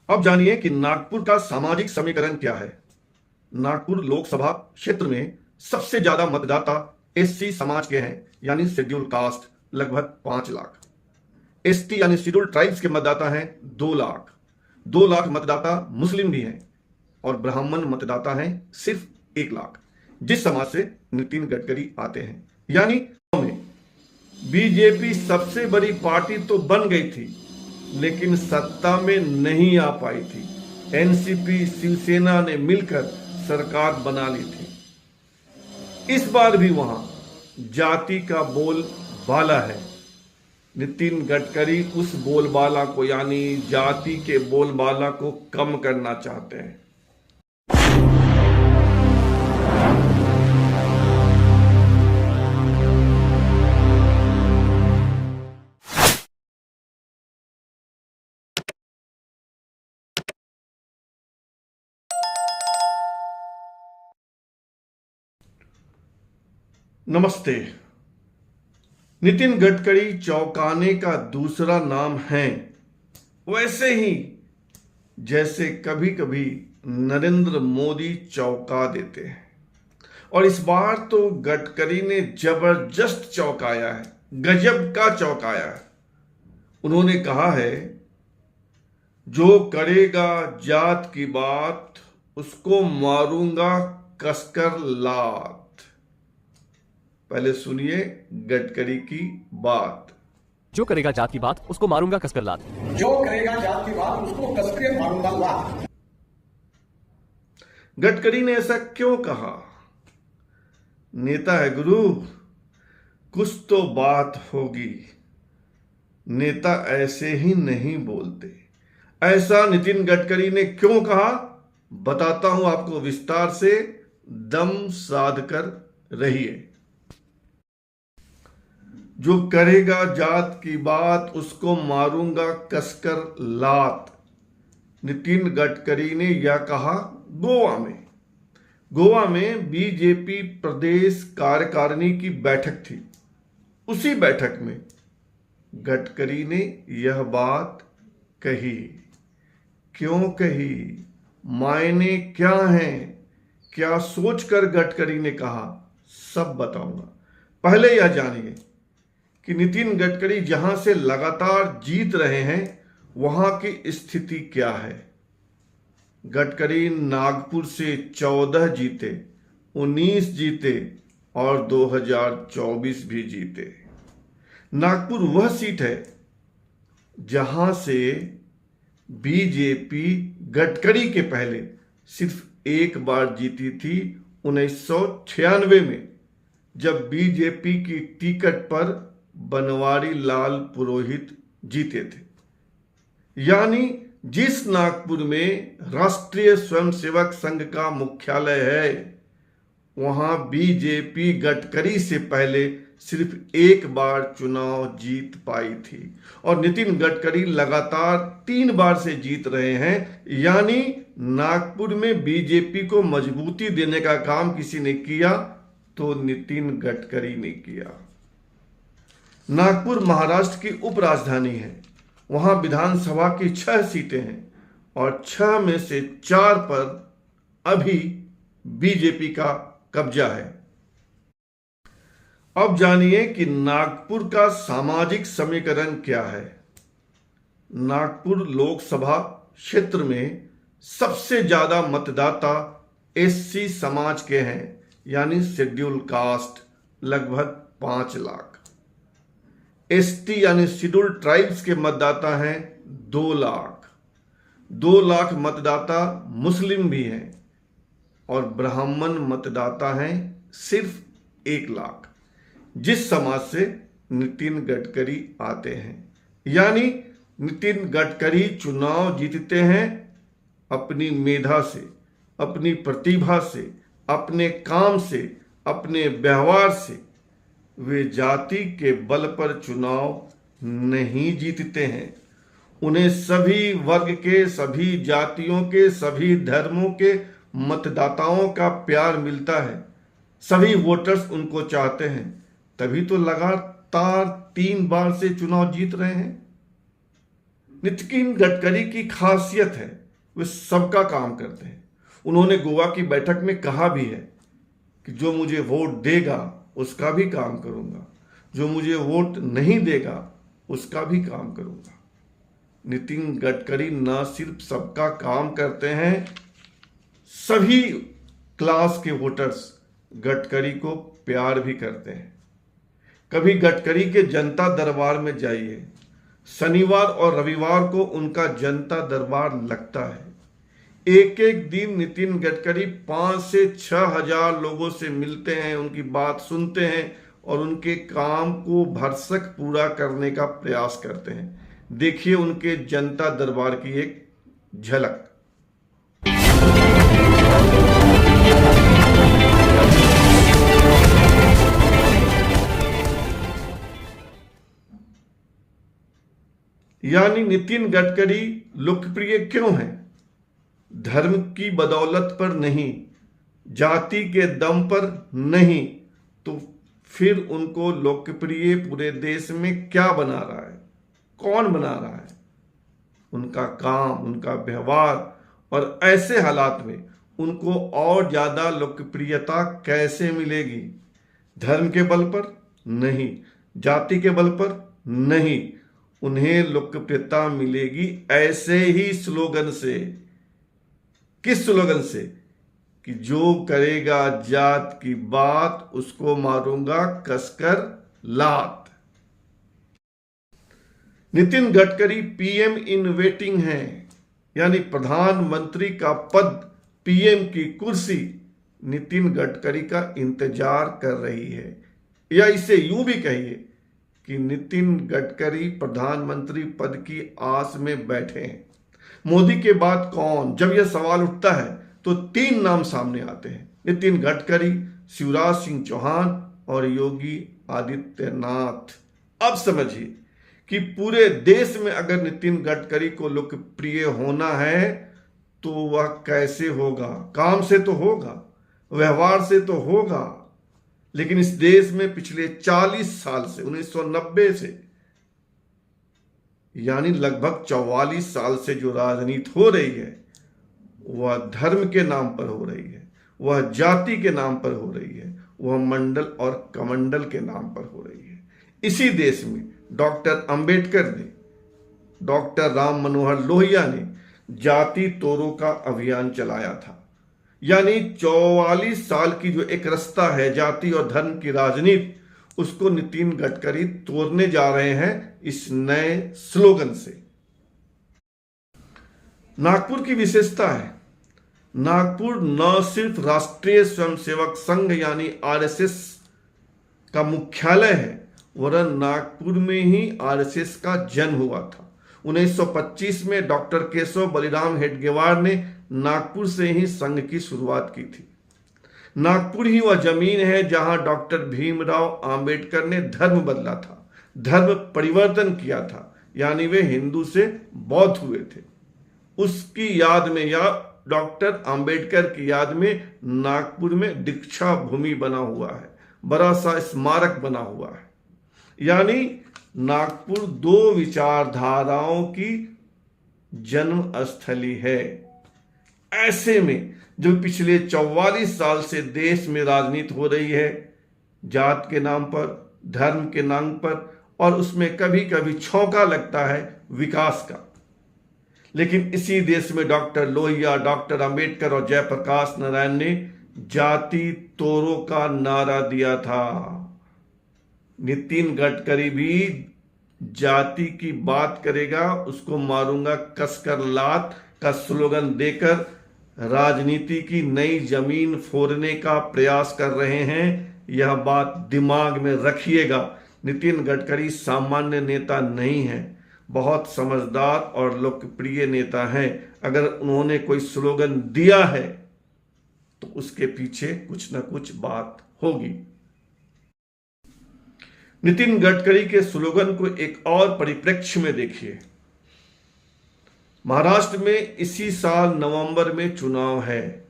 अब जानिए कि नागपुर का सामाजिक समीकरण क्या है। नागपुर लोकसभा क्षेत्र में सबसे ज्यादा मतदाता एससी समाज के हैं, यानी शेड्यूल कास्ट, लगभग 5 लाख। एसटी यानी शेड्यूल ट्राइब्स के मतदाता हैं 2 लाख। 2 लाख मतदाता मुस्लिम भी हैं और ब्राह्मण मतदाता हैं सिर्फ 1 लाख। जिस समाज से नितिन गडकरी आते हैं, यानी बीजेपी सबसे बड़ी पार्टी तो बन गई थी, लेकिन सत्ता में नहीं आ पाई थी। एनसीपी शिवसेना ने मिलकर सरकार बना ली थी। इस बार भी वहां जाति का बोलबाला है। नितिन गडकरी उस बोलबाला को, यानी जाति के बोलबाला को कम करना चाहते हैं। नमस्ते। नितिन गडकरी चौंकाने का दूसरा नाम है, वैसे ही जैसे कभी कभी नरेंद्र मोदी चौंका देते हैं। और इस बार तो गडकरी ने जबरदस्त चौंकाया है, गजब का चौंकाया है। उन्होंने कहा है, जो करेगा जात की बात उसको मारूंगा कसकर लात। पहले सुनिए गडकरी की बात। जो करेगा जात की बात उसको मारूंगा कसकर लात। जो करेगा जात की बात उसको कसके मारूंगा लात। गडकरी ने ऐसा क्यों कहा? नेता है गुरु, कुछ तो बात होगी। नेता ऐसे ही नहीं बोलते। ऐसा नितिन गडकरी ने क्यों कहा, बताता हूं आपको विस्तार से। दम साध कर रहिए। जो करेगा जात की बात उसको मारूंगा कसकर लात। नितिन गडकरी ने यह कहा गोवा में बीजेपी प्रदेश कार्यकारिणी की बैठक थी। उसी बैठक में गडकरी ने यह बात कही। क्यों कही, मायने क्या हैं, क्या सोचकर गडकरी ने कहा, सब बताऊंगा। पहले यह जानिए कि नितिन गडकरी जहां से लगातार जीत रहे हैं वहां की स्थिति क्या है। गडकरी नागपुर से 14 जीते, 19 जीते और 2024 भी जीते। नागपुर वह सीट है जहां से बीजेपी गडकरी के पहले सिर्फ एक बार जीती थी, 1996 में, जब बीजेपी की टिकट पर बनवारी लाल पुरोहित जीते थे। यानी जिस नागपुर में राष्ट्रीय स्वयंसेवक संघ का मुख्यालय है, वहां बीजेपी गडकरी से पहले सिर्फ एक बार चुनाव जीत पाई थी और नितिन गडकरी लगातार 3 बार से जीत रहे हैं। यानी नागपुर में बीजेपी को मजबूती देने का काम किसी ने किया तो नितिन गडकरी ने किया। नागपुर महाराष्ट्र की उपराजधानी है। वहां विधानसभा की 6 सीटें हैं और 6 में से 4 पर अभी बीजेपी का कब्जा है। अब जानिए कि नागपुर का सामाजिक समीकरण क्या है। नागपुर लोकसभा क्षेत्र में सबसे ज्यादा मतदाता एससी समाज के हैं, यानी शेड्यूल कास्ट, लगभग 5 लाख। एसटी यानी शेड्यूल ट्राइब्स के मतदाता हैं 2 लाख। 2 लाख मतदाता मुस्लिम भी हैं और ब्राह्मण मतदाता हैं सिर्फ 1 लाख। जिस समाज से नितिन गडकरी आते हैं, यानी नितिन गडकरी चुनाव जीतते हैं अपनी मेधा से, अपनी प्रतिभा से, अपने काम से, अपने व्यवहार से। वे जाति के बल पर चुनाव नहीं जीतते हैं। उन्हें सभी वर्ग के, सभी जातियों के, सभी धर्मों के मतदाताओं का प्यार मिलता है। सभी वोटर्स उनको चाहते हैं, तभी तो लगातार 3 बार से चुनाव जीत रहे हैं। नितिन गडकरी की खासियत है वे सबका काम करते हैं। उन्होंने गोवा की बैठक में कहा भी है कि जो मुझे वोट देगा उसका भी काम करूंगा, जो मुझे वोट नहीं देगा उसका भी काम करूंगा। नितिन गडकरी न सिर्फ सबका काम करते हैं, सभी क्लास के वोटर्स गडकरी को प्यार भी करते हैं। कभी गडकरी के जनता दरबार में जाइए, शनिवार और रविवार को उनका जनता दरबार लगता है। एक एक दिन नितिन गडकरी 5 से 6 हजार लोगों से मिलते हैं, उनकी बात सुनते हैं और उनके काम को भरसक पूरा करने का प्रयास करते हैं। देखिए उनके जनता दरबार की एक झलक। यानी नितिन गडकरी लोकप्रिय क्यों हैं? धर्म की बदौलत पर नहीं, जाति के दम पर नहीं, तो फिर उनको लोकप्रिय पूरे देश में क्या बना रहा है, कौन बना रहा है? उनका काम, उनका व्यवहार, और ऐसे हालात में उनको और ज्यादा लोकप्रियता कैसे मिलेगी? धर्म के बल पर नहीं, जाति के बल पर नहीं, उन्हें लोकप्रियता मिलेगी ऐसे ही स्लोगन से। किस स्लोगन से? कि जो करेगा जात की बात उसको मारूंगा कसकर लात। Nitin Gadkari PM in waiting हैं, यानी प्रधानमंत्री का पद, पीएम की कुर्सी नितिन गडकरी का इंतजार कर रही है। या इसे यूं भी कहिए कि नितिन गडकरी प्रधानमंत्री पद की आस में बैठे हैं। मोदी के बाद कौन? जब यह सवाल उठता है तो 3 नाम सामने आते हैं, नितिन गडकरी, शिवराज सिंह चौहान और योगी आदित्यनाथ। अब समझिए कि पूरे देश में अगर नितिन गडकरी को लोकप्रिय होना है तो वह कैसे होगा? काम से तो होगा, व्यवहार से तो होगा, लेकिन इस देश में पिछले 40 साल से, 1990 से, यानी लगभग 44 साल से जो राजनीति हो रही है वह धर्म के नाम पर हो रही है, वह जाति के नाम पर हो रही है, वह मंडल और कमंडल के नाम पर हो रही है। इसी देश में डॉक्टर अंबेडकर ने, डॉक्टर राम मनोहर लोहिया ने जाति तोड़ो का अभियान चलाया था। यानी 44 साल की जो एक रास्ता है जाति और धर्म की राजनीति, उसको नितिन गडकरी तोड़ने जा रहे हैं इस नए स्लोगन से। नागपुर की विशेषता है, नागपुर न सिर्फ राष्ट्रीय स्वयंसेवक संघ यानी आरएसएस का मुख्यालय है, वरन नागपुर में ही आरएसएस का जन्म हुआ था। 1925 में डॉक्टर केशव बलिराम हेडगेवार ने नागपुर से ही संघ की शुरुआत की थी। नागपुर ही वह जमीन है जहां डॉक्टर भीमराव अंबेडकर ने धर्म बदला था, धर्म परिवर्तन किया था, यानी वे हिंदू से बौद्ध हुए थे। उसकी याद में या डॉक्टर अंबेडकर की याद में नागपुर में दीक्षा भूमि बना हुआ है, बड़ा सा स्मारक बना हुआ है। यानी नागपुर 2 विचारधाराओं की जन्म स्थली है। ऐसे में जो पिछले 44 साल से देश में राजनीति हो रही है, जात के नाम पर, धर्म के नाम पर, और उसमें कभी कभी छौंका लगता है विकास का, लेकिन इसी देश में डॉक्टर लोहिया, डॉक्टर अंबेडकर और जयप्रकाश नारायण ने जाति तोड़ो का नारा दिया था। नितिन गडकरी भी जाति की बात करेगा, उसको मारूंगा कसकर लात का स्लोगन देकर राजनीति की नई जमीन फोड़ने का प्रयास कर रहे हैं। यह बात दिमाग में रखिएगा। नितिन गडकरी सामान्य नेता नहीं है, बहुत समझदार और लोकप्रिय नेता हैं। अगर उन्होंने कोई स्लोगन दिया है तो उसके पीछे कुछ ना कुछ बात होगी। नितिन गडकरी के स्लोगन को एक और परिप्रेक्ष्य में देखिए। महाराष्ट्र में इसी साल नवंबर में चुनाव है,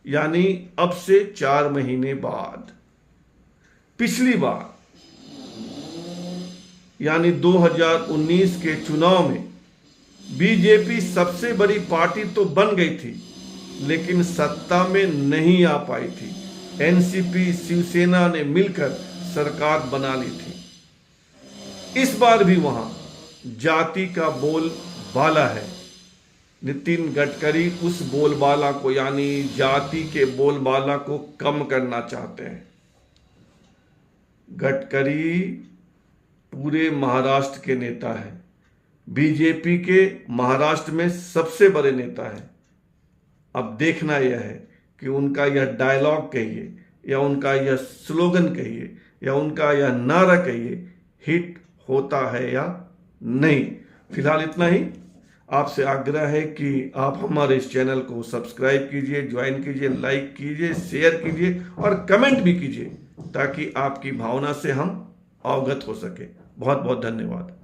यानी अब से 4 महीने बाद। पिछली बार यानी 2019 के चुनाव में बीजेपी सबसे बड़ी पार्टी तो बन गई थी, लेकिन सत्ता में नहीं आ पाई थी। एनसीपी शिवसेना ने मिलकर सरकार बना ली थी। इस बार भी वहां जाति का बोलबाला है। नितिन गडकरी उस बोलबाला को, यानी जाति के बोलबाला को कम करना चाहते हैं। गडकरी पूरे महाराष्ट्र के नेता हैं, बीजेपी के महाराष्ट्र में सबसे बड़े नेता हैं। अब देखना यह है कि उनका यह डायलॉग कहिए या उनका यह स्लोगन कहिए या उनका यह नारा कहिए हिट होता है या नहीं। फिलहाल इतना ही। आपसे आग्रह है कि आप हमारे इस चैनल को सब्सक्राइब कीजिए, ज्वाइन कीजिए, लाइक कीजिए, शेयर कीजिए और कमेंट भी कीजिए, ताकि आपकी भावना से हम अवगत हो सके। बहुत बहुत धन्यवाद।